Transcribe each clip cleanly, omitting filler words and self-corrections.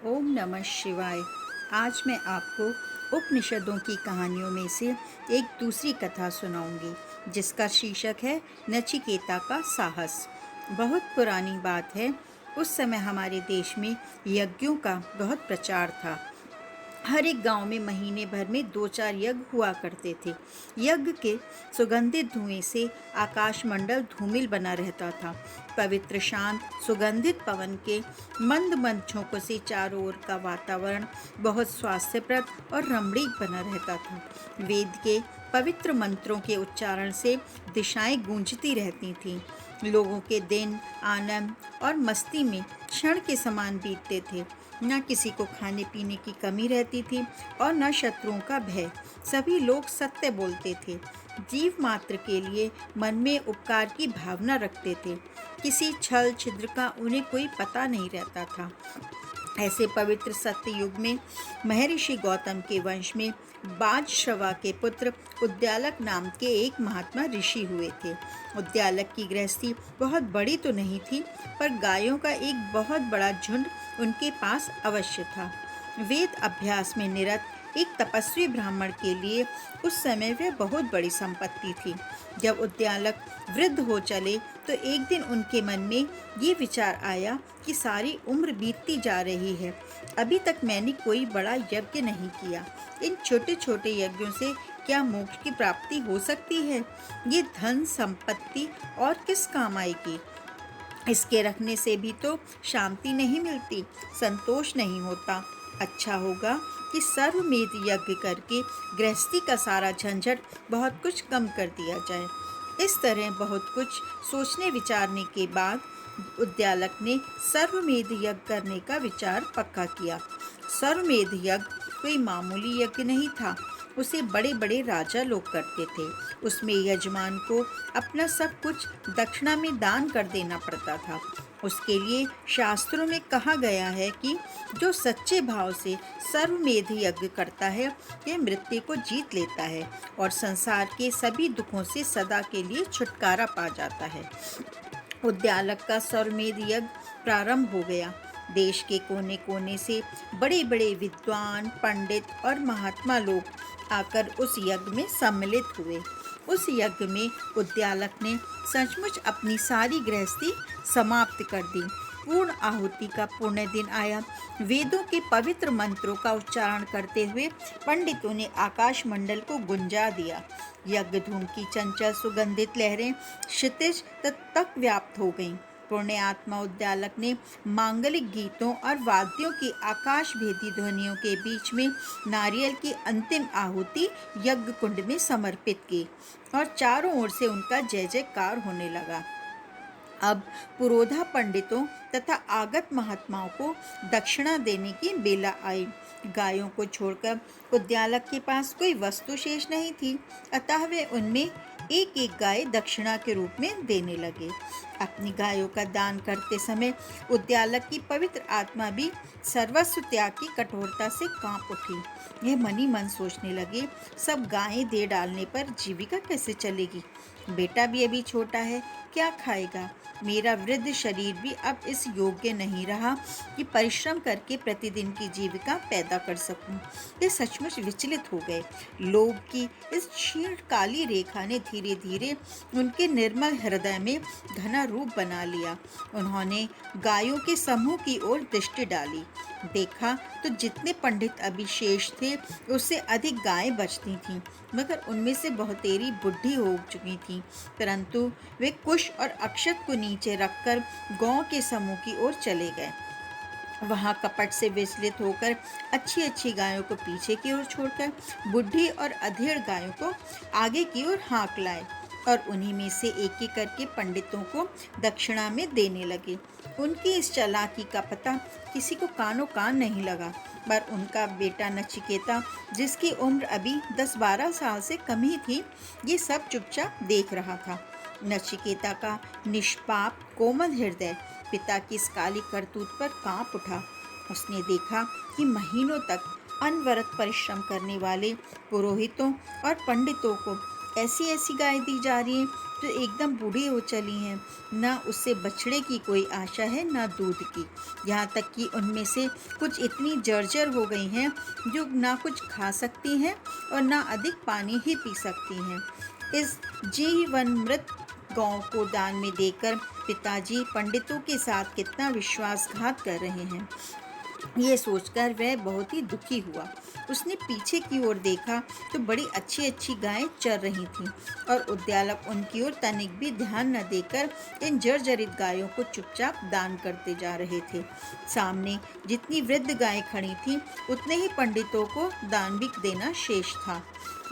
ओम नमः शिवाय। आज मैं आपको उपनिषदों की कहानियों में से एक दूसरी कथा सुनाऊंगी, जिसका शीर्षक है नचिकेता का साहस। बहुत पुरानी बात है। उस समय हमारे देश में यज्ञों का बहुत प्रचार था। हर एक गांव में महीने भर में 2-4 यज्ञ हुआ करते थे। यज्ञ के सुगंधित धुएं से आकाशमंडल धूमिल बना रहता था। पवित्र शांत सुगंधित पवन के मंद मंद झोंकों से चारों ओर का वातावरण बहुत स्वास्थ्यप्रद और रमणीक बना रहता था। वेद के पवित्र मंत्रों के उच्चारण से दिशाएं गूंजती रहती थीं। लोगों के दिन आनंद और मस्ती में क्षण के समान बीतते थे। न किसी को खाने पीने की कमी रहती थी और न शत्रुओं का भय। सभी लोग सत्य बोलते थे, जीव मात्र के लिए मन में उपकार की भावना रखते थे। किसी छल छिद्र का उन्हें कोई पता नहीं रहता था। ऐसे पवित्र सत्य युग में महर्षि गौतम के वंश में बाजश्रवा के पुत्र उद्यालक नाम के एक महात्मा ऋषि हुए थे। उद्यालक की गृहस्थी बहुत बड़ी तो नहीं थी, पर गायों का एक बहुत बड़ा झुंड उनके पास अवश्य था। वेद अभ्यास में निरत एक तपस्वी ब्राह्मण के लिए उस समय वह बहुत बड़ी संपत्ति थी। जब उद्यालक वृद्ध हो चले तो एक दिन उनके मन में ये विचार आया कि सारी उम्र बीतती जा रही है, अभी तक मैंने कोई बड़ा यज्ञ नहीं किया। इन छोटे छोटे यज्ञों से क्या मोक्ष की प्राप्ति हो सकती है? ये धन संपत्ति और किस काम आएगी? इसके रखने से भी तो शांति नहीं मिलती, संतोष नहीं होता। अच्छा होगा कि सर्वमेध यज्ञ करके गृहस्थी का सारा झंझट बहुत कुछ कम कर दिया जाए। इस तरह बहुत कुछ सोचने विचारने के बाद उद्यालक ने सर्वमेध यज्ञ करने का विचार पक्का किया। सर्वमेध यज्ञ कोई मामूली यज्ञ नहीं था, उसे बड़े बड़े राजा लोग करते थे। उसमें यजमान को अपना सब कुछ दक्षिणा में दान कर देना पड़ता था। उसके लिए शास्त्रों में कहा गया है कि जो सच्चे भाव से सर्वमेध यज्ञ करता है, वह मृत्यु को जीत लेता है और संसार के सभी दुखों से सदा के लिए छुटकारा पा जाता है। उद्यालक का सर्वमेध यज्ञ प्रारंभ हो गया। देश के कोने कोने से बड़े बड़े विद्वान, पंडित और महात्मा लोग आकर उस यज्ञ में सम्मिलित हुए। उस यज्ञ में उद्यालक ने सचमुच अपनी सारी गृहस्थी समाप्त कर दी। पूर्ण आहुति का पुण्य दिन आया। वेदों के पवित्र मंत्रों का उच्चारण करते हुए पंडितों ने आकाश मंडल को गुंजा दिया। यज्ञ धूम की चंचल सुगंधित लहरें क्षितिज तक व्याप्त हो गईं। पुण्य आत्मा उद्यालक ने मांगलिक गीतों और वाद्यों की आकाश भेदी ध्वनियों के बीच में नारियल की अंतिम आहुति यज्ञ कुंड में समर्पित की और चारों ओर से उनका जय जयकार होने लगा। अब पुरोधा पंडितों तथा आगत महात्माओं को दक्षिणा देने की बेला आई। गायों को छोड़कर उद्यालक के पास कोई वस्तु शेष नहीं थी, अतः वे उनमें एक एक गाय दक्षिणा के रूप में देने लगे। अपनी गायों का दान करते समय उद्यालक की पवित्र आत्मा भी सर्वस्व त्याग की कठोरता से कांप उठी। यह मनी मन सोचने लगे, सब गायें दे डालने पर जीविका कैसे चलेगी? बेटा भी अभी छोटा है, क्या खाएगा? मेरा वृद्ध शरीर भी अब इस योग्य नहीं रहा कि परिश्रम करके प्रतिदिन की जीविका पैदा कर सकूं। ये सचमुच विचलित हो गए। लोभ की इस क्षीण काली रेखा ने धीरे धीरे उनके निर्मल हृदय में घना रूप बना लिया। उन्होंने गायों के समूह की ओर दृष्टि डाली। देखा तो जितने पंडित अभी शेष थे, उससे अधिक गायें बचती थीं, मगर उनमें से बहुतेरी बुढ़ी हो चुकी थीं। परंतु वे कुश और अक्षत को नीचे रखकर गायों के समूह की ओर चले गए। वहां कपट से विचलित होकर अच्छी अच्छी गायों को पीछे की ओर छोड़कर बुढ़ी और अधेड़ गायों को आगे की ओर हाँक लाए और उन्हीं में से एक एक करके पंडितों को दक्षिणा में देने लगे। उनकी इस चालाकी का पता किसी को कानो कान नहीं लगा, पर उनका बेटा नचिकेता, जिसकी उम्र अभी 10-12 साल से कम ही थी, ये सब चुपचाप देख रहा था। नचिकेता का निष्पाप कोमल हृदय पिता की इस काली करतूत पर कांप उठा। उसने देखा कि महीनों तक अनवरत परिश्रम करने वाले पुरोहितों और पंडितों को ऐसी ऐसी गाय दी जा रही हैं जो एकदम बूढ़ी हो चली हैं, ना उससे बछड़े की कोई आशा है ना दूध की। यहाँ तक कि उनमें से कुछ इतनी जर्जर हो गई हैं जो ना कुछ खा सकती हैं और ना अधिक पानी ही पी सकती हैं। इस जीवन मृत गौ को दान में देकर पिताजी पंडितों के साथ कितना विश्वासघात कर रहे हैं, ये सोचकर वह बहुत ही दुखी हुआ। उसने पीछे की ओर देखा तो बड़ी अच्छी अच्छी गायें चर रही थीं और उद्यालक उनकी ओर तनिक भी ध्यान न देकर इन जर्जरित गायों को चुपचाप दान करते जा रहे थे। सामने जितनी वृद्ध गायें खड़ी थीं उतने ही पंडितों को दान भी देना शेष था।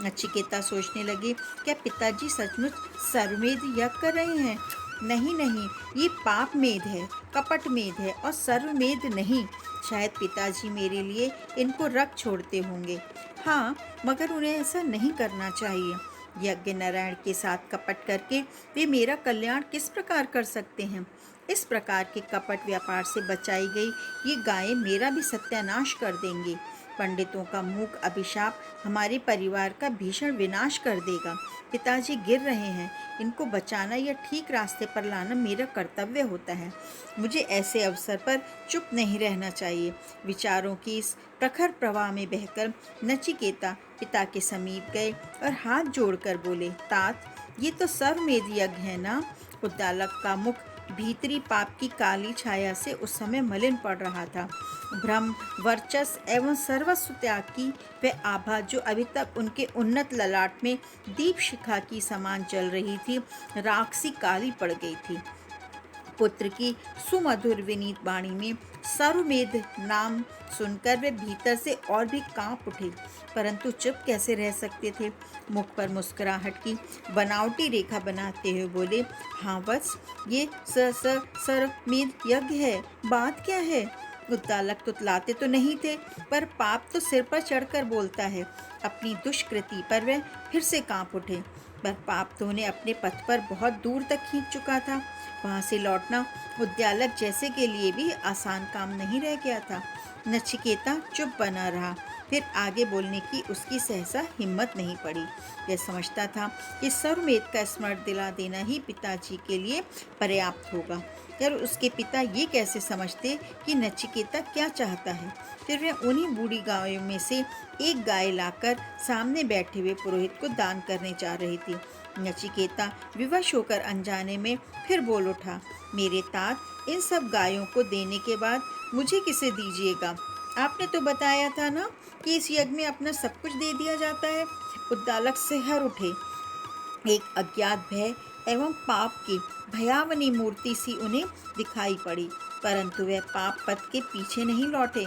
नचिकेता सोचने लगे, क्या पिताजी सचमुच सर्वमेध यज्ञ कर रहे हैं? नहीं नहीं, ये पाप मेध है, कपट मेध है और सर्वमेध नहीं। शायद पिताजी मेरे लिए इनको रख छोड़ते होंगे। हाँ, मगर उन्हें ऐसा नहीं करना चाहिए। यज्ञ नारायण के साथ कपट करके वे मेरा कल्याण किस प्रकार कर सकते हैं? इस प्रकार के कपट व्यापार से बचाई गई ये गायें मेरा भी सत्यानाश कर देंगी। पंडितों का मूक अभिशाप हमारे परिवार का भीषण विनाश कर देगा। पिताजी गिर रहे हैं, इनको बचाना या ठीक रास्ते पर लाना मेरा कर्तव्य होता है। मुझे ऐसे अवसर पर चुप नहीं रहना चाहिए। विचारों की इस प्रखर प्रवाह में बहकर नचिकेता पिता के समीप गए और हाथ जोड़कर बोले, तात, ये तो सर्वमेध यज्ञ है ना? उद्दालक का मुख भीतरी पाप की काली छाया से उस समय मलिन पड़ रहा था। भ्रम, वर्चस्व एवं सर्वस्व त्याग की वह आभा जो अभी तक उनके उन्नत ललाट में दीप शिखा की समान जल रही थी, राख सी काली पड़ गई थी। पुत्र की सुमधुर विनीत वाणी में सर्वमेध नाम सुनकर वे भीतर से और भी कांप उठे, परंतु चुप कैसे रह सकते थे। मुख पर मुस्कुराहट की बनावटी रेखा बनाते हुए बोले, हाँ बस, ये सर्वमेध यज्ञ है, बात क्या है? उद्दालक तुतलाते तो नहीं थे, पर पाप तो सिर पर चढ़कर बोलता है। अपनी दुष्कृति पर वह फिर से कांप उठे, पर पाप तो उन्हें अपने पथ पर बहुत दूर तक खींच चुका था। वहां से लौटना उद्यालक जैसे के लिए भी आसान काम नहीं रह गया था। नचिकेता चुप बना रहा, फिर आगे बोलने की उसकी सहसा हिम्मत नहीं पड़ी। यह समझता था कि सर्वमेध का स्मरण दिला देना ही पिताजी के लिए पर्याप्त होगा। यार, उसके पिता ये कैसे समझते कि नचिकेता क्या चाहता है? फिर वह उन्हीं बूढ़ी गायों में से एक गाय लाकर सामने बैठे हुए पुरोहित को दान करने जा रही थी। नचिकेता विवश होकर अनजाने में फिर बोल उठा, मेरे तात, इन सब गायों को देने के बाद मुझे किसे दीजिएगा? आपने तो बताया था ना कि इस यज्ञ में अपना सब कुछ दे दिया जाता है। उद्दालक सिहर उठे। एक अज्ञात भय एवं पाप की भयावनी मूर्ति सी उन्हें दिखाई पड़ी, परंतु वह पाप पथ के पीछे नहीं लौटे।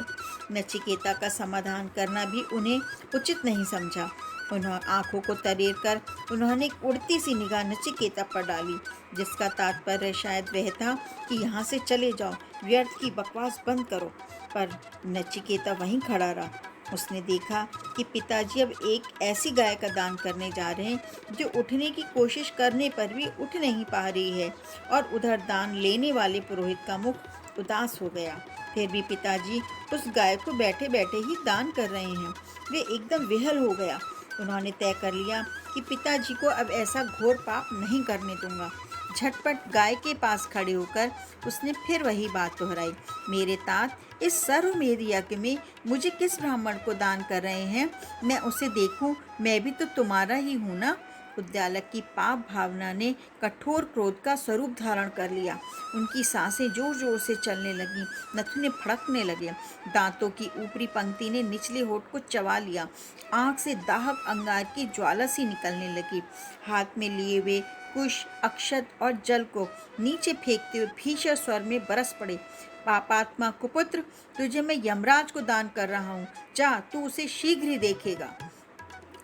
नचिकेता का समाधान करना भी उन्हें उचित नहीं समझा। उन्होंने आंखों को तरेर कर उन्होंने एक उड़ती सी निगाह नचिकेता पर डाली, जिसका तात्पर्य शायद वह था कि यहाँ से चले जाओ, व्यर्थ की बकवास बंद करो। पर नचिकेता वहीं खड़ा रहा। उसने देखा कि पिताजी अब एक ऐसी गाय का दान करने जा रहे हैं जो उठने की कोशिश करने पर भी उठ नहीं पा रही है, और उधर दान लेने वाले पुरोहित का मुख उदास हो गया। फिर भी पिताजी उस गाय को बैठे बैठे ही दान कर रहे हैं। वे एकदम विहल हो गया। उन्होंने तय कर लिया कि पिताजी को अब ऐसा घोर पाप नहीं करने दूंगा। झटपट गाय के पास खड़े होकर उसने फिर वही बात दोहराई, मेरे तात, इस सर्वमेध यज्ञ में मुझे किस ब्राह्मण को दान कर रहे हैं? मैं उसे देखूं, मैं भी तो तुम्हारा ही हूं ना? उद्यालक की पाप भावना ने कठोर क्रोध का स्वरूप धारण कर लिया। उनकी सांसें जोर जोर से चलने लगीं, नथुने फड़कने लगे, दांतों की ऊपरी पंक्ति ने निचले होठ को चबा लिया, आंख से दाहक अंगार की ज्वाला सी निकलने लगी। हाथ में लिए हुए कुश, अक्षत और जल को नीचे फेंकते हुए भीषण स्वर में बरस पड़े, पापात्मा कुपुत्र, तुझे मैं यमराज को दान कर रहा हूँ, जा, तू उसे शीघ्र ही देखेगा।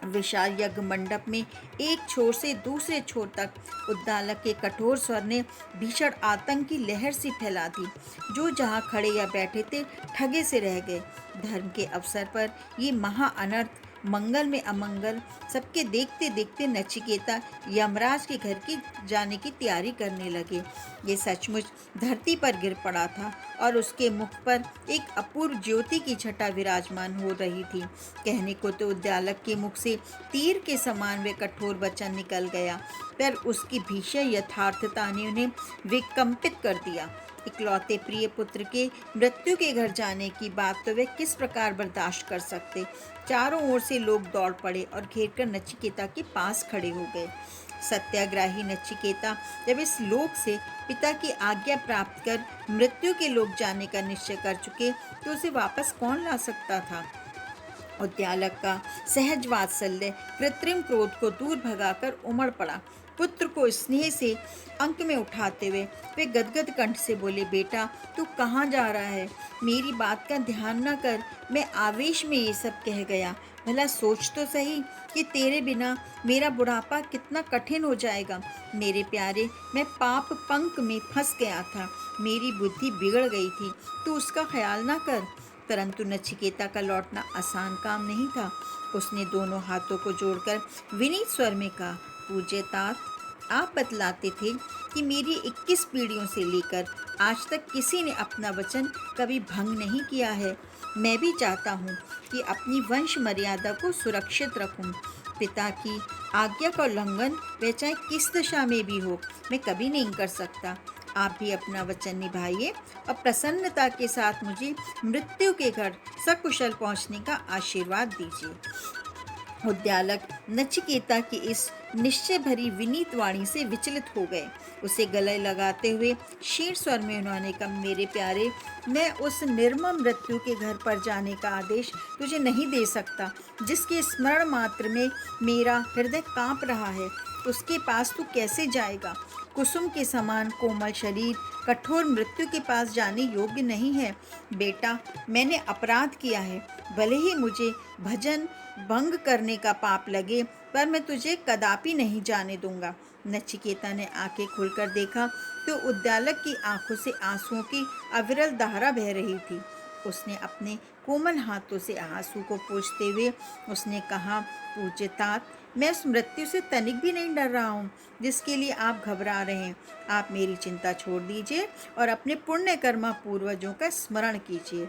विशाल यज्ञ मंडप में एक छोर से दूसरे छोर तक उद्दालक के कठोर स्वर ने भीषण आतंक की लहर सी फैला दी। जो जहाँ खड़े या बैठे थे ठगे से रह गए। धर्म के अवसर पर ये महा अनर्थ मंगल में अमंगल सबके देखते देखते नचिकेता यमराज के घर की जाने की तैयारी करने लगे। ये सचमुच धरती पर गिर पड़ा था और उसके मुख पर एक अपूर्व ज्योति की छटा विराजमान हो रही थी। कहने को तो उद्यालक के मुख से तीर के समान वे कठोर वचन निकल गया, पर उसकी भीषण यथार्थता ने उन्हें विकंपित कर दिया। इकलौते प्रिय पुत्र के मृत्यु के घर जाने की बात तो वे किस प्रकार बर्दाश्त कर सकते। चारों ओर से लोग दौड़ पड़े और घेरकर नचिकेता के पास खड़े हो गए। सत्याग्राही नचिकेता जब इस लोक से पिता की आज्ञा प्राप्त कर मृत्यु के लोक जाने का निश्चय कर चुके तो उसे वापस कौन ला सकता था। उद्यालक का सहज वात्सल्य कृत्रिम क्रोध को दूर भगाकर उमड़ पड़ा। पुत्र को स्नेह से अंक में उठाते हुए वे गदगद कंठ से बोले, बेटा तू कहाँ जा रहा है? मेरी बात का ध्यान न कर, मैं आवेश में ये सब कह गया। भला सोच तो सही कि तेरे बिना मेरा बुढ़ापा कितना कठिन हो जाएगा। मेरे प्यारे, मैं पाप पंख में फंस गया था, मेरी बुद्धि बिगड़ गई थी, तू उसका ख्याल ना कर। परंतु नचिकेता का लौटना आसान काम नहीं था। उसने दोनों हाथों को जोड़कर विनीत स्वर में कहा, पूज्य तात, आप बतलाते थे कि मेरी 21 पीढ़ियों से लेकर आज तक किसी ने अपना वचन कभी भंग नहीं किया है। मैं भी चाहता हूँ कि अपनी वंश मर्यादा को सुरक्षित रखूँ। पिता की आज्ञा का उल्लंघन वह चाहे किस दशा में भी हो, मैं कभी नहीं कर सकता। आप भी अपना वचन निभाइए और प्रसन्नता के साथ मुझे मृत्यु के घर सकुशल पहुँचने का आशीर्वाद दीजिए। उद्यालक नचिकेता की इस निश्चय भरी विनीत वाणी से विचलित हो गए। उसे गले लगाते हुए शीर स्वर में उन्होंने कहा, मेरे प्यारे, मैं उस निर्मम मृत्यु के घर पर जाने का आदेश तुझे नहीं दे सकता जिसके स्मरण मात्र में मेरा हृदय कांप रहा है। उसके पास तू कैसे जाएगा? कुसुम के समान कोमल शरीर कठोर मृत्यु के पास जाने योग्य नहीं है। बेटा, मैंने अपराध किया है, भले ही मुझे भजन भंग करने का पाप लगे, पर मैं तुझे कदापि नहीं जाने दूंगा। नचिकेता ने आंखें खोलकर देखा तो उद्यालक की आंखों से आंसुओं की अविरल धारा बह रही थी। उसने अपने कोमल हाथों से आंसू को पोंछते हुए उसने कहा, पूज्य तात, मैं उस मृत्यु से तनिक भी नहीं डर रहा हूँ जिसके लिए आप घबरा रहे हैं। आप मेरी चिंता छोड़ दीजिए और अपने पुण्य कर्मा पूर्वजों का स्मरण कीजिए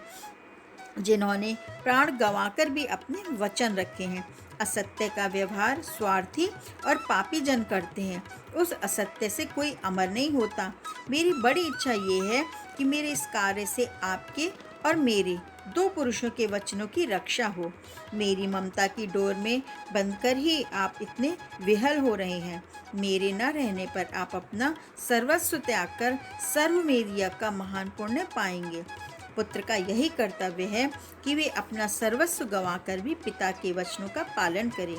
जिन्होंने प्राण गंवाकर भी अपने वचन रखे हैं। असत्य का व्यवहार स्वार्थी और पापी जन करते हैं, उस असत्य से कोई अमर नहीं होता। मेरी बड़ी इच्छा ये है कि मेरे इस कार्य से आपके और मेरे दो पुरुषों के वचनों की रक्षा हो। मेरी ममता की डोर में बंधकर ही आप इतने विहल हो रहे हैं। मेरे न रहने पर आप अपना सर्वस्व त्याग कर सर्वमेध यज्ञ का महान पुण्य पाएंगे। पुत्र का यही कर्तव्य है कि वे अपना सर्वस्व गंवाकर भी पिता के वचनों का पालन करें,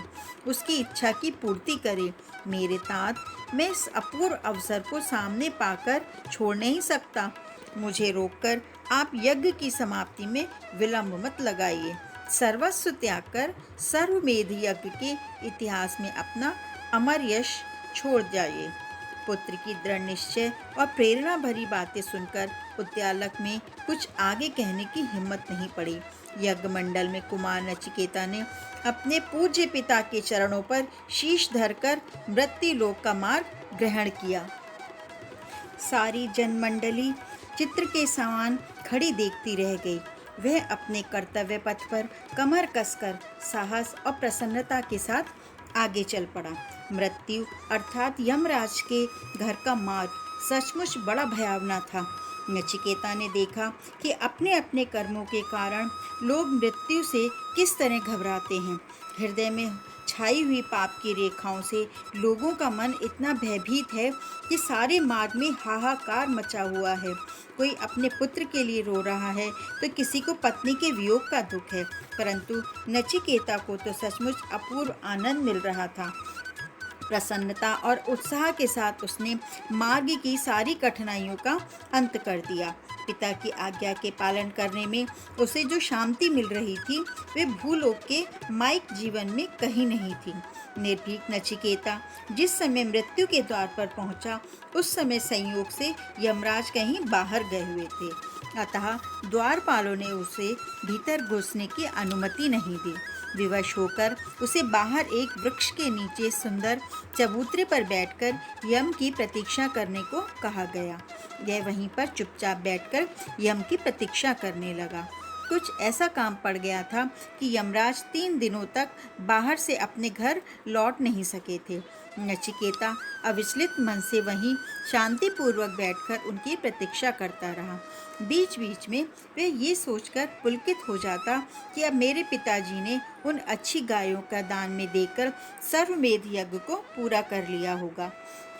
उसकी इच्छा की पूर्ति करें। मेरे तात, मैं इस अपूर्व अवसर को सामने पाकर छोड़ नहीं सकता। मुझे रोककर आप यज्ञ की समाप्ति में विलंब मत लगाइए। सर्वस्व त्याग कर सर्वमेध यज्ञ के इतिहास में अपना अमर यश छोड़ जाइए। पुत्र की दृढ़ निश्चय और प्रेरणा भरी बातें सुनकर उद्यालक में कुछ आगे कहने की हिम्मत नहीं पड़ी। यज्ञ मंडल में कुमार नचिकेता ने अपने पूज्य पिता के चरणों पर शीश धरकर मृत्यु लोक का मार्ग ग्रहण किया। सारी जनमंडली चित्र के समान खड़ी देखती रह गई। वह अपने कर्तव्य पथ पर कमर कसकर साहस और प्रसन्नता के साथ आगे चल पड़ा। मृत्यु अर्थात यमराज के घर का मार्ग सचमुच बड़ा भयावना था। नचिकेता ने देखा कि अपने अपने कर्मों के कारण लोग मृत्यु से किस तरह घबराते हैं। हृदय में छाई हुई पाप की रेखाओं से लोगों का मन इतना भयभीत है कि सारे मार्ग में हाहाकार मचा हुआ है। कोई अपने पुत्र के लिए रो रहा है तो किसी को पत्नी के वियोग का दुख है, परंतु नचिकेता को तो सचमुच अपूर्व आनंद मिल रहा था। प्रसन्नता और उत्साह के साथ उसने मार्ग की सारी कठिनाइयों का अंत कर दिया। पिता की आज्ञा के पालन करने में उसे जो शांति मिल रही थी वे भूलोक के माइक जीवन में कहीं नहीं थी। निर्भीक नचिकेता जिस समय मृत्यु के द्वार पर पहुंचा उस समय संयोग से यमराज कहीं बाहर गए हुए थे, अतः द्वारपालों ने उसे भीतर घुसने की अनुमति नहीं दी। विवश होकर उसे बाहर एक वृक्ष के नीचे सुंदर चबूतरे पर बैठकर यम की प्रतीक्षा करने को कहा गया। यह वहीं पर चुपचाप बैठकर यम की प्रतीक्षा करने लगा। कुछ ऐसा काम पड़ गया था कि यमराज 3 दिनों तक बाहर से अपने घर लौट नहीं सके थे। नचिकेता अविचलित मन से वहीं शांतिपूर्वक बैठकर उनकी प्रतीक्षा करता रहा। बीच बीच में वह ये सोचकर पुलकित हो जाता कि अब मेरे पिताजी ने उन अच्छी गायों का दान में देकर सर्वमेध यज्ञ को पूरा कर लिया होगा।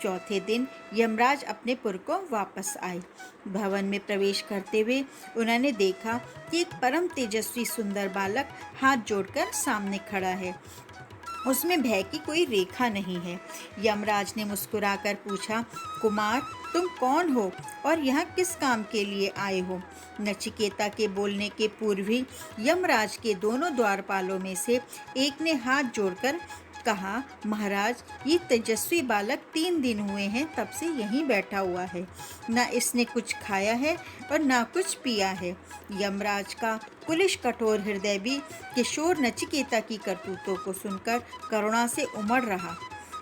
चौथे दिन यमराज अपने पुर को वापस आए। भवन में प्रवेश करते हुए उन्होंने देखा कि एक परम तेजस्वी सुंदर बालक हाथ जोड़कर सामने खड़ा है। उसमें भय की कोई रेखा नहीं है। यमराज ने मुस्कुराकर पूछा, कुमार, तुम कौन हो और यहाँ किस काम के लिए आए हो? नचिकेता के बोलने के पूर्व ही यमराज के दोनों द्वारपालों में से एक ने हाथ जोड़कर कहा, महाराज, ये तेजस्वी बालक 3 दिन हुए हैं तब से यहीं बैठा हुआ है। न इसने कुछ खाया है और न कुछ पिया है। यमराज का कुलिश कठोर हृदय भी किशोर नचिकेता की करतूतों को सुनकर करुणा से उमड़ रहा।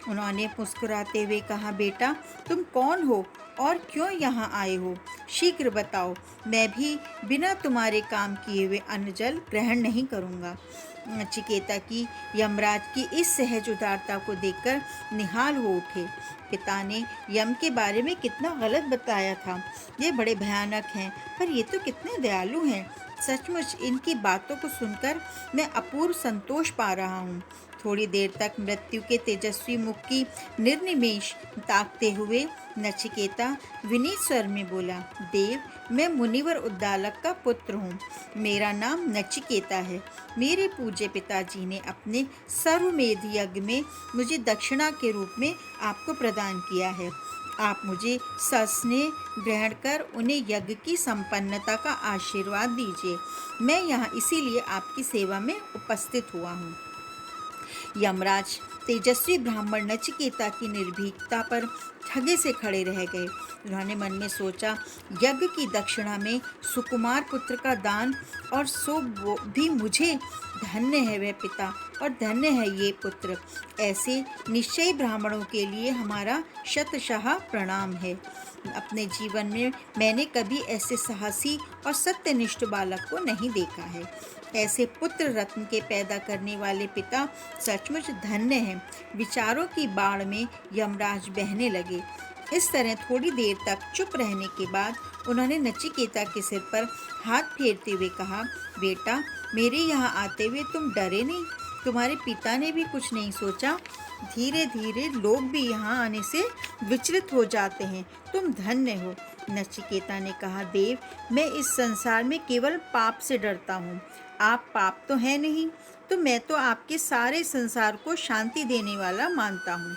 उन्होंने मुस्कुराते हुए कहा, बेटा, तुम कौन हो और क्यों यहाँ आए हो? शीघ्र बताओ, मैं भी बिना तुम्हारे काम किए हुए अन्न जल ग्रहण नहीं करूँगा। नचिकेता की यमराज की इस सहज उदारता को देखकर निहाल हो उठे। पिता ने यम के बारे में कितना गलत बताया था। ये बड़े भयानक हैं, पर ये तो कितने दयालु हैं। सचमुच इनकी बातों को सुनकर मैं अपूर्व संतोष पा रहा हूँ। थोड़ी देर तक मृत्यु के तेजस्वी मुख की निर्निमेष ताकते हुए नचिकेता विनीत स्वर में बोला, देव, मैं मुनिवर उद्दालक का पुत्र हूँ। मेरा नाम नचिकेता है। मेरे पूज्य पिताजी ने अपने सर्वमेध यज्ञ में मुझे दक्षिणा के रूप में आपको प्रदान किया है। आप मुझे सस्नेह ग्रहण कर उन्हें यज्ञ की संपन्नता का आशीर्वाद दीजिए। मैं यहाँ इसीलिए आपकी सेवा में उपस्थित हुआ हूँ। यमराज तेजस्वी ब्राह्मण नचिकेता की निर्भीकता पर ठगे से खड़े रह गए। उन्होंने मन में सोचा, यज्ञ की दक्षिणा में सुकुमार पुत्र का दान, और सो वो भी मुझे। धन्य है वह पिता और धन्य है ये पुत्र। ऐसे निश्चयी ब्राह्मणों के लिए हमारा शतशः प्रणाम है। अपने जीवन में मैंने कभी ऐसे साहसी और सत्यनिष्ठ बालक को नहीं देखा है। ऐसे पुत्र रत्न के पैदा करने वाले पिता सचमुच धन्य हैं। विचारों की बाढ़ में यमराज बहने लगे। इस तरह थोड़ी देर तक चुप रहने के बाद उन्होंने नचिकेता के सिर पर हाथ फेरते हुए कहा, बेटा, मेरे यहाँ आते हुए तुम डरे नहीं? तुम्हारे पिता ने भी कुछ नहीं सोचा? धीरे धीरे लोग भी यहाँ आने से विचलित हो जाते हैं। तुम धन्य हो। नचिकेता ने कहा, देव, मैं इस संसार में केवल पाप से डरता हूँ। आप पाप तो है नहीं, तो मैं तो आपके सारे संसार को शांति देने वाला मानता हूँ।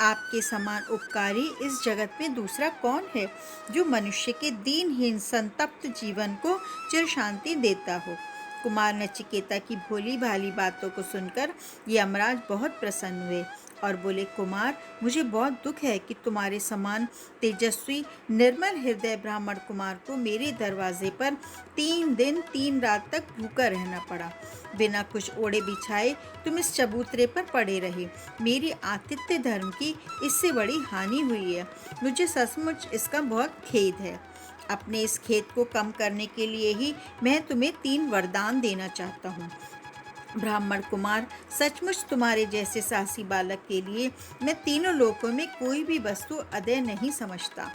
आपके समान उपकारी इस जगत में दूसरा कौन है जो मनुष्य के दीनहीन संतप्त जीवन को चिर शांति देता हो? कुमार नचिकेता की भोली भाली बातों को सुनकर यमराज बहुत प्रसन्न हुए और बोले, कुमार, मुझे बहुत दुख है कि तुम्हारे समान तेजस्वी निर्मल हृदय ब्राह्मण कुमार को मेरे दरवाजे पर 3 दिन 3 रात तक भूखा रहना पड़ा। बिना कुछ ओढ़े बिछाए तुम इस चबूतरे पर पड़े रहे। मेरी आतिथ्य धर्म की इससे बड़ी हानि हुई है। मुझे सचमुच इसका बहुत खेद है। अपने इस खेद को कम करने के लिए ही मैं तुम्हें 3 वरदान देना चाहता हूँ। ब्राह्मण कुमार, सचमुच तुम्हारे जैसे साहसी बालक के लिए मैं तीनों लोकों में कोई भी वस्तु अदेय नहीं समझता।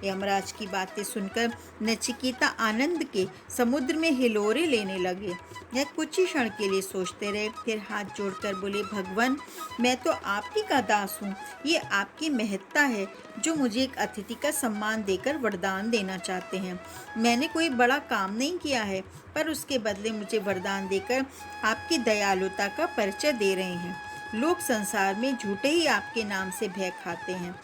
यमराज की बातें सुनकर नचिकेता आनंद के समुद्र में हिलोरे लेने लगे। यह कुछ ही क्षण के लिए सोचते रहे, फिर हाथ जोड़कर बोले, भगवान, मैं तो आप ही का दास हूँ। ये आपकी महत्ता है जो मुझे एक अतिथि का सम्मान देकर वरदान देना चाहते हैं। मैंने कोई बड़ा काम नहीं किया है, पर उसके बदले मुझे वरदान देकर आपकी दयालुता का परिचय दे रहे हैं। लोग संसार में झूठे ही आपके नाम से भय खाते हैं।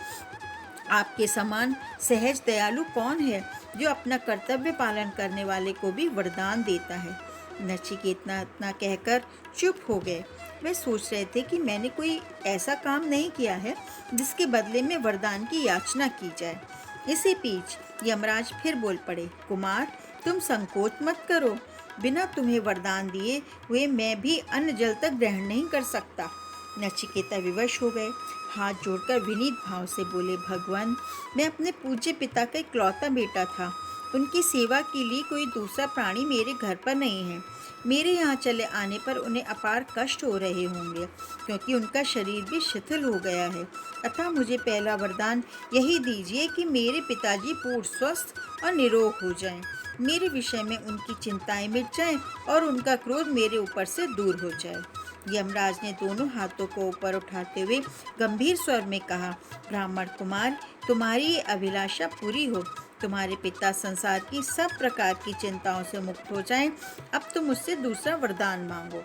आपके समान सहज दयालु कौन है जो अपना कर्तव्य पालन करने वाले को भी वरदान देता है? नचिकेता इतना कहकर चुप हो गए। वे सोच रहे थे कि मैंने कोई ऐसा काम नहीं किया है जिसके बदले में वरदान की याचना की जाए। इसी बीच यमराज फिर बोल पड़े, कुमार, तुम संकोच मत करो। बिना तुम्हें वरदान दिए हुए मैं भी अन्न जल तक ग्रहण नहीं कर सकता। नचिकेता विवश हो गए। हाथ जोड़कर विनीत भाव से बोले, भगवान, मैं अपने पूज्य पिता का इकलौता बेटा था। उनकी सेवा के लिए कोई दूसरा प्राणी मेरे घर पर नहीं है। मेरे यहाँ चले आने पर उन्हें अपार कष्ट हो रहे होंगे, क्योंकि उनका शरीर भी शिथिल हो गया है। अतः मुझे पहला वरदान यही दीजिए कि मेरे पिताजी पूर्ण स्वस्थ और निरोग हो जाएं। मेरे विषय में उनकी चिंताएं मिट जाएं और उनका क्रोध मेरे ऊपर से दूर हो जाए। यमराज ने दोनों हाथों को ऊपर उठाते हुए गंभीर स्वर में कहा, ब्राह्मण कुमार, तुम्हारी ये अभिलाषा पूरी हो। तुम्हारे पिता संसार की सब प्रकार की चिंताओं से मुक्त हो जाएं। अब तुम मुझसे दूसरा वरदान मांगो।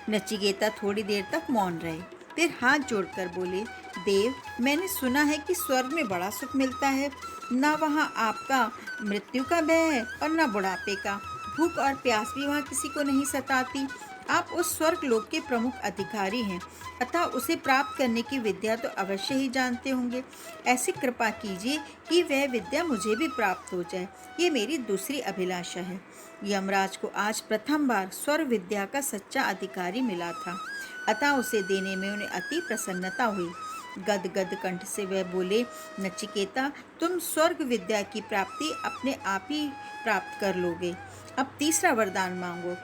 नचिकेता थोड़ी देर तक मौन रहे, फिर हाथ जोड़कर बोले, देव, मैंने सुना है कि स्वर्ग में बड़ा सुख मिलता है। न वहाँ आपका मृत्यु का भय है और न बुढ़ापे का। भूख और प्यास भी वहाँ किसी को नहीं सताती। आप उस स्वर्ग लोक के प्रमुख अधिकारी हैं, अतः उसे प्राप्त करने की विद्या तो अवश्य ही जानते होंगे। ऐसी कृपा कीजिए कि वह विद्या मुझे भी प्राप्त हो जाए। ये मेरी दूसरी अभिलाषा है। यमराज को आज प्रथम बार स्वर्ग विद्या का सच्चा अधिकारी मिला था, अतः उसे देने में उन्हें अति प्रसन्नता हुई। गदगद कंठ से वह बोले, नचिकेता, तुम स्वर्ग विद्या की प्राप्ति अपने आप ही प्राप्त कर लोगे। अब तीसरा वरदान मांगो।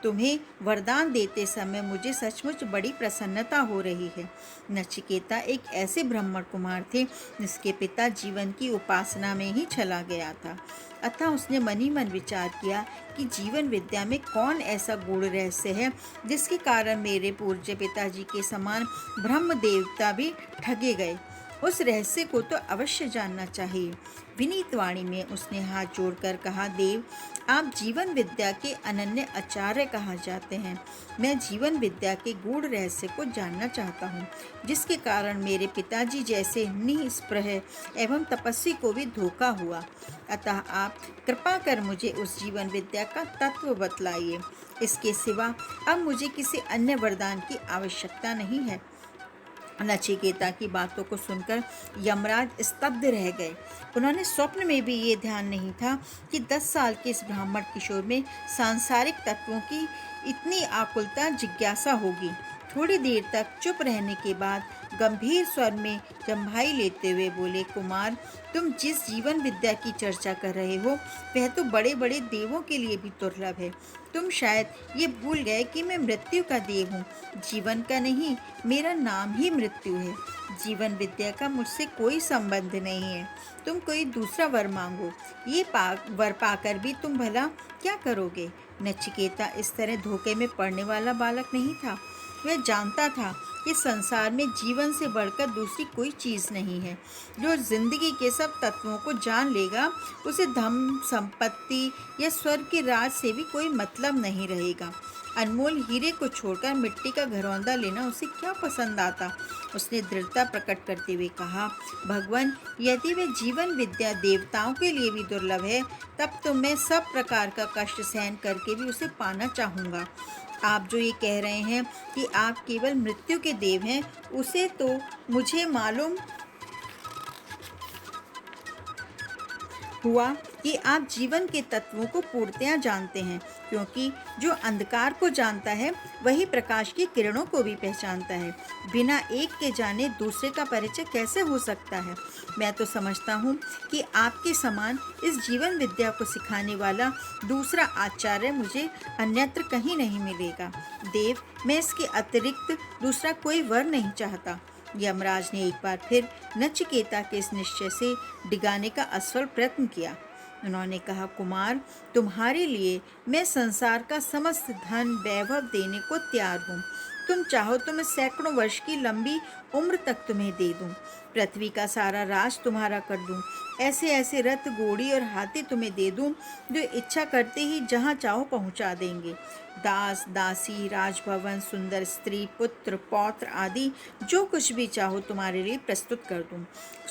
तुम्हें वरदान देते समय मुझे सचमुच बड़ी प्रसन्नता हो रही है। नचिकेता एक ऐसे ब्राह्मण कुमार थे जिसके पिता जीवन की उपासना में ही चला गया था। अतः उसने मन ही मन विचार किया कि जीवन विद्या में कौन ऐसा गूढ़ रहस्य है जिसके कारण मेरे पूज्य पिताजी के समान ब्रह्म देवता भी ठगे गए। उस रहस्य को तो अवश्य जानना चाहिए। विनीत वाणी में उसने हाथ जोड़कर कहा, देव, आप जीवन विद्या के अनन्य आचार्य कहा जाते हैं। मैं जीवन विद्या के गूढ़ रहस्य को जानना चाहता हूँ, जिसके कारण मेरे पिताजी जैसे निस्पृह एवं तपस्वी को भी धोखा हुआ। अतः आप कृपा कर मुझे उस जीवन विद्या का तत्व बतलाइए। इसके सिवा अब मुझे किसी अन्य वरदान की आवश्यकता नहीं है। नचिकेता की बातों को सुनकर यमराज स्तब्ध रह गए। उन्होंने स्वप्न में भी ये ध्यान नहीं था कि 10 साल के इस ब्राह्मण किशोर में सांसारिक तत्वों की इतनी आकुलता जिज्ञासा होगी। थोड़ी देर तक चुप रहने के बाद गंभीर स्वर में जम्भाई लेते हुए बोले, कुमार, तुम जिस जीवन विद्या की चर्चा कर रहे हो वह तो बड़े बड़े देवों के लिए भी दुर्लभ है। तुम शायद ये भूल गए कि मैं मृत्यु का देव हूँ, जीवन का नहीं। मेरा नाम ही मृत्यु है। जीवन विद्या का मुझसे कोई संबंध नहीं है। तुम कोई दूसरा वर मांगो। ये वर पाकर भी तुम भला क्या करोगे? नचिकेता इस तरह धोखे में पड़ने वाला बालक नहीं था। वह जानता था कि संसार में जीवन से बढ़कर दूसरी कोई चीज़ नहीं है। जो जिंदगी के सब तत्वों को जान लेगा, उसे धन संपत्ति या स्वर्ग के राज से भी कोई मतलब नहीं रहेगा। अनमोल हीरे को छोड़कर मिट्टी का घरौंदा लेना उसे क्या पसंद आता? उसने दृढ़ता प्रकट करते हुए कहा, भगवान, यदि वह जीवन विद्या देवताओं के लिए भी दुर्लभ है, तब तो मैं सब प्रकार का कष्ट सहन करके भी उसे पाना चाहूँगा। आप जो ये कह रहे हैं कि आप केवल मृत्यु के देव हैं, उसे तो मुझे मालूम हुआ कि आप जीवन के तत्वों को पूर्णतया जानते हैं, क्योंकि जो अंधकार को जानता है वही प्रकाश की किरणों को भी पहचानता है। बिना एक के जाने दूसरे का परिचय कैसे हो सकता है? मैं तो समझता हूँ कि आपके समान इस जीवन विद्या को सिखाने वाला दूसरा आचार्य मुझे अन्यत्र कहीं नहीं मिलेगा। देव, मैं इसके अतिरिक्त दूसरा कोई वर नहीं चाहता। यमराज ने एक बार फिर नचिकेता के इस निश्चय से डिगाने का असफल प्रयत्न किया। उन्होंने कहा, कुमार, तुम्हारे लिए मैं संसार का समस्त धन वैभव देने को तैयार हूँ। तुम चाहो तो मैं सैकड़ों वर्ष की लंबी उम्र तक तुम्हें दे दूँ। पृथ्वी का सारा राज तुम्हारा कर दूँ। ऐसे ऐसे रथ, घोड़ी और हाथी तुम्हें दे दूँ जो इच्छा करते ही जहाँ चाहो पहुँचा देंगे। दास, दासी, राजभवन, सुंदर स्त्री, पुत्र, पौत्र आदि जो कुछ भी चाहो तुम्हारे लिए प्रस्तुत कर दूँ।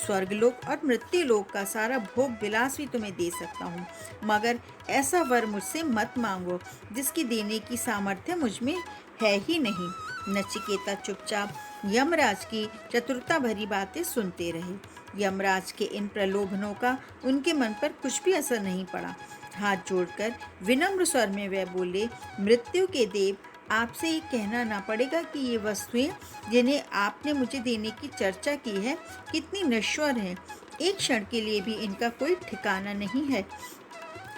स्वर्गलोक और मृत्युलोक का सारा भोग विलास भी तुम्हें दे सकता हूँ, मगर ऐसा वर मुझसे मत मांगो जिसकी देने की सामर्थ्य मुझ में है ही नहीं। नचिकेता चुपचाप यमराज की चतुरता भरी बातें सुनते रहे। यमराज के इन प्रलोभनों का उनके मन पर कुछ भी असर नहीं पड़ा। हाथ जोड़कर विनम्र स्वर में वह बोले, मृत्यु के देव, आपसे ये कहना ना पड़ेगा कि ये वस्तुएं जिन्हें आपने मुझे देने की चर्चा की है कितनी नश्वर हैं। एक क्षण के लिए भी इनका कोई ठिकाना नहीं है।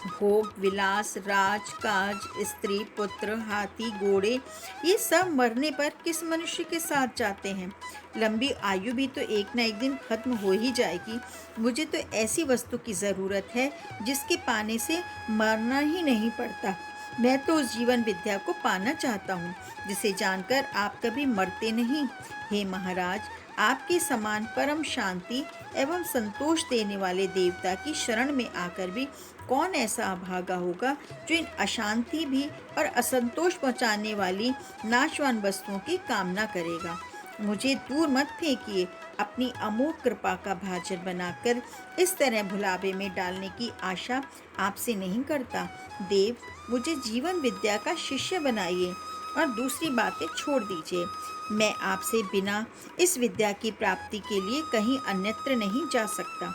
भोग विलास, राज काज, स्त्री पुत्र, हाथी घोड़े, ये सब मरने पर किस मनुष्य के साथ जाते हैं। लंबी आयु भी तो एक न एक दिन खत्म हो ही जाएगी। मुझे तो ऐसी वस्तु की ज़रूरत है जिसके पाने से मरना ही नहीं पड़ता। मैं तो उस जीवन विद्या को पाना चाहता हूँ जिसे जानकर आप कभी मरते नहीं। हे महाराज, आपके समान परम शांति एवं संतोष देने वाले देवता की शरण में आकर भी कौन ऐसा अभागा होगा जो इन अशांति भी और असंतोष पहुंचाने वाली नाशवान वस्तुओं की कामना करेगा। मुझे दूर मत फेंकिए। अपनी अमोघ कृपा का भाजन बनाकर इस तरह भुलावे में डालने की आशा आपसे नहीं करता। देव, मुझे जीवन विद्या का शिष्य बनाइए और दूसरी बातें छोड़ दीजिए। मैं आपसे बिना इस विद्या की प्राप्ति के लिए कहीं अन्यत्र नहीं जा सकता।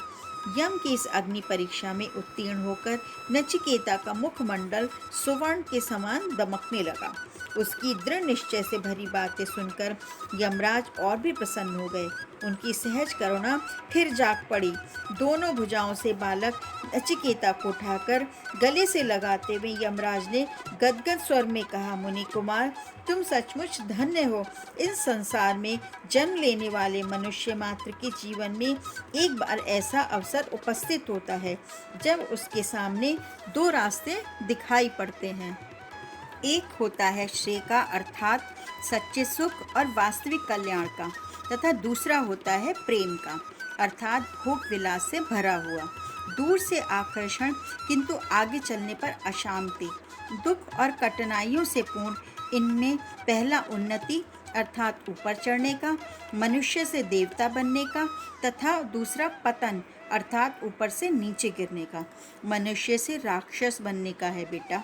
यम की इस अग्नि परीक्षा में उत्तीर्ण होकर नचिकेता का मुखमंडल सुवर्ण के समान दमकने लगा। उसकी दृढ़ निश्चय से भरी बातें सुनकर यमराज और भी प्रसन्न हो गए। उनकी सहज करुणा फिर जाग पड़ी। दोनों भुजाओं से बालक नचिकेता को उठाकर गले से लगाते हुए यमराज ने गदगद स्वर में कहा, मुनि कुमार, तुम सचमुच धन्य हो। इस संसार में जन्म लेने वाले मनुष्य मात्र के जीवन में एक बार ऐसा अवसर उपस्थित होता है जब उसके सामने दो रास्ते दिखाई पड़ते हैं। एक होता है श्रेय का अर्थात सच्चे सुख और वास्तविक कल्याण का, तथा दूसरा होता है प्रेम का अर्थात भोग विलास से भरा हुआ। दूर से आकर्षण किंतु आगे चलने पर अशांति, दुख और कठिनाइयों से पूर्ण इनमें पहला उन्नति अर्थात ऊपर चढ़ने का, मनुष्य से देवता बनने का, तथा दूसरा पतन अर्थात ऊपर से नीचे गिरने का, मनुष्य से राक्षस बनने का है बेटा।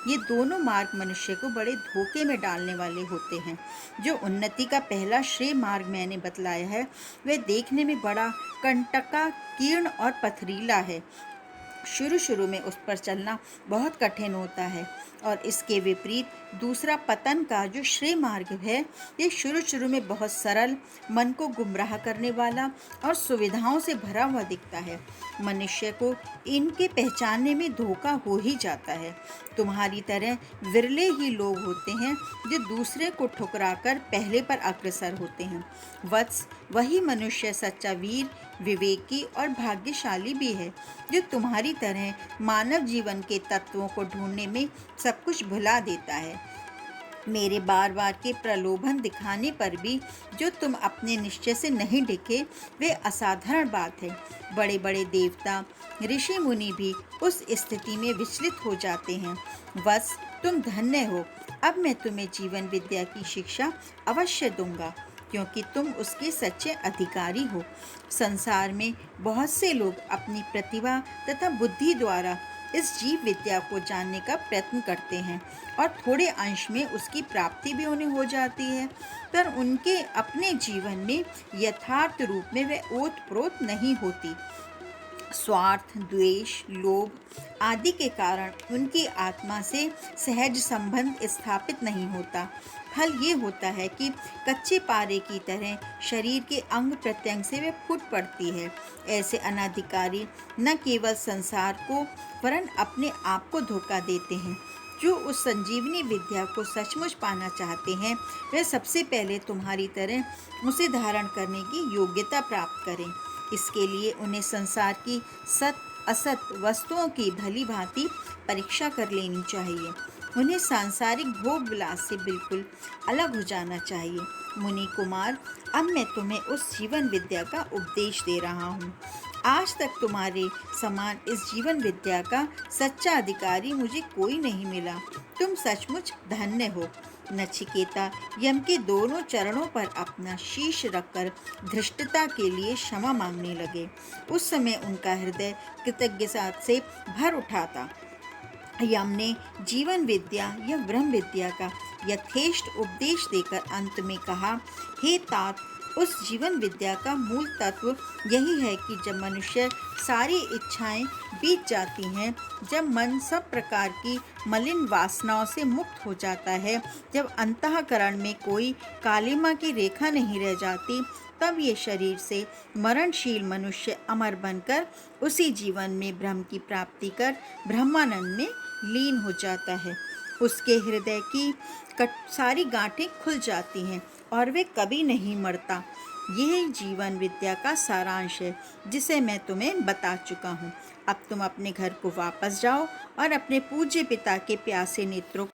ये दोनों मार्ग मनुष्य को बड़े धोखे में डालने वाले होते हैं। जो उन्नति का पहला श्रेय मार्ग मैंने बतलाया है वह देखने में बड़ा कंटकाकीर्ण और पथरीला है। शुरू में उस पर चलना बहुत कठिन होता है। और इसके विपरीत दूसरा पतन का जो श्रेय मार्ग है, ये शुरू में बहुत सरल, मन को गुमराह करने वाला और सुविधाओं से भरा हुआ दिखता है। मनुष्य को इनके पहचानने में धोखा हो ही जाता है। तुम्हारी तरह विरले ही लोग होते हैं जो दूसरे को ठुकराकर पहले पर अग्रसर होते हैं। वत्स, वही मनुष्य सच्चा वीर, विवेकी और भाग्यशाली भी है जो तुम्हारी तरह मानव जीवन के तत्वों को ढूंढने में सब कुछ भुला देता है। मेरे बार बार के प्रलोभन दिखाने पर भी जो तुम अपने निश्चय से नहीं डिगे, वे असाधारण बात है। बड़े बड़े देवता, ऋषि मुनि भी उस स्थिति में विचलित हो जाते हैं। बस तुम धन्य हो। अब मैं तुम्हें जीवन विद्या की शिक्षा अवश्य दूंगा, क्योंकि तुम उसके सच्चे अधिकारी हो। संसार में बहुत से लोग अपनी प्रतिभा तथा बुद्धि द्वारा इस जीव विद्या को जानने का प्रयत्न करते हैं और थोड़े अंश में उसकी प्राप्ति भी उन्हें हो जाती है, पर उनके अपने जीवन में यथार्थ रूप में वह ओतप्रोत नहीं होती। स्वार्थ, द्वेष, लोभ आदि के कारण उनकी आत्मा से सहज संबंध स्थापित नहीं होता। फल ये होता है कि कच्चे पारे की तरह शरीर के अंग प्रत्यंग से वे फूट पड़ती है। ऐसे अनाधिकारी न केवल संसार को वरन अपने आप को धोखा देते हैं। जो उस संजीवनी विद्या को सचमुच पाना चाहते हैं, वे सबसे पहले तुम्हारी तरह उसे धारण करने की योग्यता प्राप्त करें। इसके लिए उन्हें संसार की सत असत वस्तुओं की भली भांति परीक्षा कर लेनी चाहिए। उन्हें सांसारिक भोग विलास से बिल्कुल अलग हो जाना चाहिए। मुनि कुमार, अब मैं तुम्हें उस जीवन विद्या का उपदेश दे रहा हूँ। आज तक तुम्हारे समान इस जीवन विद्या का सच्चा अधिकारी मुझे कोई नहीं मिला। तुम सचमुच धन्य हो। नचिकेता यम के दोनों चरणों पर अपना शीश रखकर धृष्टता के लिए क्षमा मांगने लगे। उस समय उनका हृदय कृतज्ञता से भर उठा था। यम ने जीवन विद्या या ब्रह्म विद्या का यथेष्ट उपदेश देकर अंत में कहा, हे तात, उस जीवन विद्या का मूल तत्व यही है कि जब मनुष्य सारी इच्छाएं बीत जाती हैं, जब मन सब प्रकार की मलिन वासनाओं से मुक्त हो जाता है, जब अंतःकरण में कोई कालिमा की रेखा नहीं रह जाती, तब ये शरीर से मरणशील मनुष्य अमर बनकर उसी जीवन में ब्रह्म की प्राप्ति कर ब्रह्मानंद में लीन हो जाता है। उसके हृदय की सारी गांठें खुल जाती हैं और वे कभी नहीं मरता। यह जीवन विद्या का सारांश है जिसे मैं तुम्हें बता चुका हूँ। अब तुम अपने घर को वापस जाओ और अपने पूज्य पिता के प्यासे नेत्रों